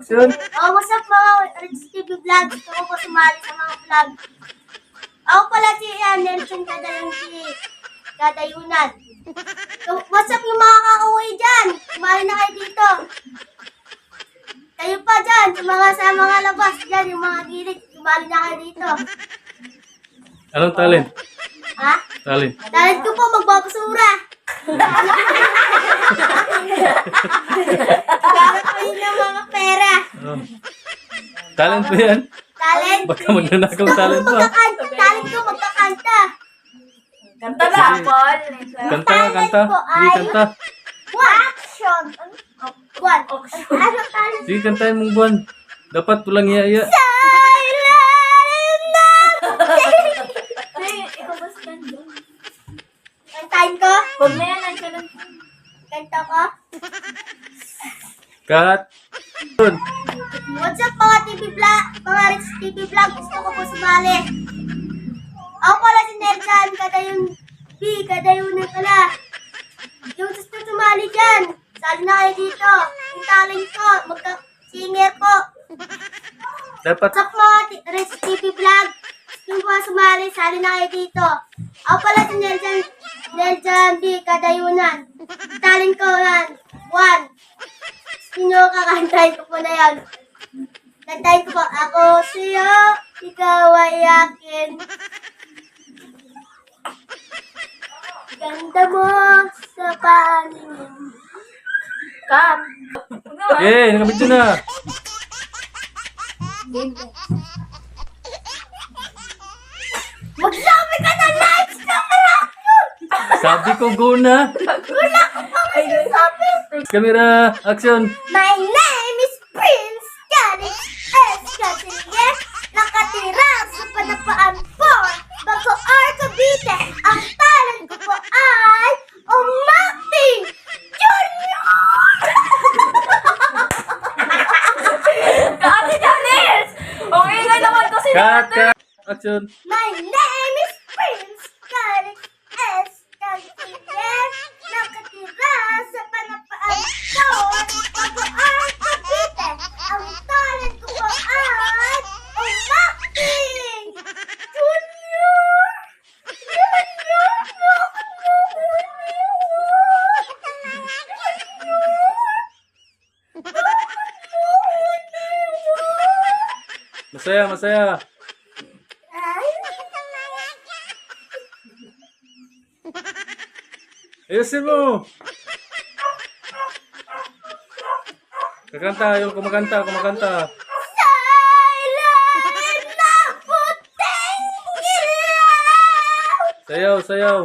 Action. Oh, what's up mga Rich TV Vlog? Gusto ko po sumali sa mga vlog. Ako pala si Nelson Kadayunan. So, what's up yung mga kakauwi dyan? Sumali na kayo dito. Kayo pa dyan, sa mga labas dyan, yung mga gilid, sumali na kayo dito. Anong talent? Ha? Talent. Talent ko po, magbabasura. Gagawin ng mga pera. Oh. Talent ba yan? Talent. Baka magnanakaw talent mo. Talent ko, magkakanta. Kanta na, Paul. Kanta nga, kanta. Sige, kanta. Action! One. Ano talent? Sige, kantahin mong buwan. Dapat tulang iya-iya. Hey, ikaw ba stand doon? Kantahin ko? Huwag na yan, nandiyan lang. Kanta ko? Cut. Yun. What's up mga TV vlog? Mga Rich TV vlog, gusto ko po sumali. Ako pala si Nelson Kadayunan pala. Yung gusto sumali dyan, sali na kayo dito. Yung talent ko, singer ko. Dapat What's up mga Rich TV vlog? Yung po sumali, sali na kayo dito. Ako pala si Nelson Kadayunan. Talent ko yan. One. Sino kakantahin ko po na yan? Kantahin ko po, ako sa'yo, ikaw ay akin. Ganda mo sa paningin. Cut. eh, nakabidyo na. Magsabi ka na live sa reaction! Sabi ko go na. Wala ka pa masasabi! Camera, action. My name is Prince Calix S. Castillas. Nakatira sa Panapaan po. Bacoor, Cavite. Ang talent ko po ay umakting Junior! Ate Janice! Ang ingay naman kasi Cut, natin. cut. Action. My name is Prince Calix S. Castillas. Nakatira sa Panapaan po. Bacoor, Cavite. Ang talent ko po ay umakting Junior! Masaya, masaya. Ayusin mo. Kakanta, yung kumakanta. Silent na puting ilaw! Sayaw, sayaw.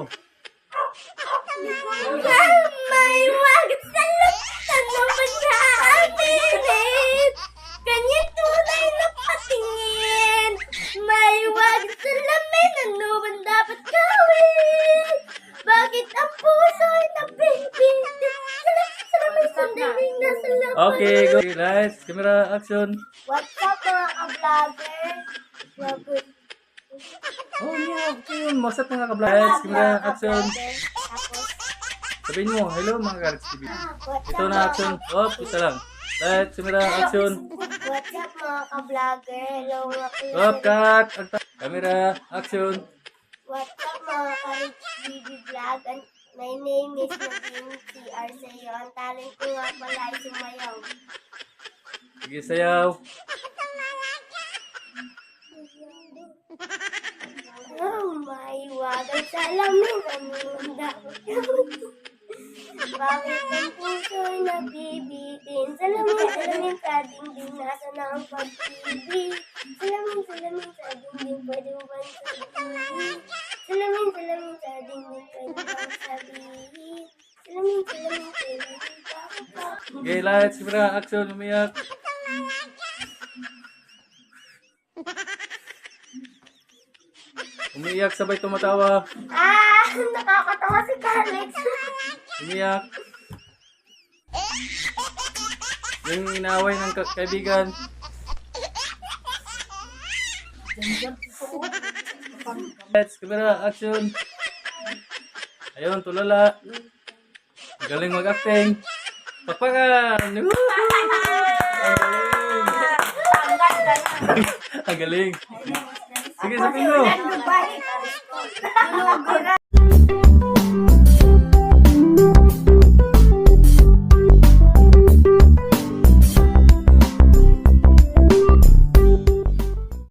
May wagat sa lutan naman na aminin. Ganyan tunay na patingin. May wagat sa lamin, ano bang dapat gawin? Bakit ang puso ay nabibitin? Salamin sandaling nasa laban. Okay, go. Okay, lights, camera, action. What's up mga ka-vlogger? Vlogger. Oh, yeah, okay yun. Masat mga ka-vlog. Lights, camera, action. Tapos, Sabihin mo, hello mga Karits TV. what's Ito up, na action. Oh, isa lang. Lights, camera, action. What's up mga ka-vlogger? Hello mga Oh, cut. Camera, action. What's up mga ka-Rich TV Vlog? My name is Nadine CR sa'yo. Ang talent ko nga pala ay sumayaw. Sige, sayaw. Oh, may wagang salamin. Ano dapat gawin? Bakit ang puso ay nabibitin? Salamin sa dingding. Nasa na ang pag-ibig? Salamin sa dingding. Pwede mo ba sabihin? Salamin sa dingding. Pwede mo ba sabihin? Salamin sa dingding. Okay, lights, camera, action. Umiyak. Umiyak, sabay tumatawa. Nakakatawa si Calix. Umiyak. Yung inaaway ng kaibigan. Lights, camera, action. Ayun, tulala. Galing mag-acting. Pakpakan! Woohoo! Ang galing! Galing. Sige, sabihin mo. Dubai.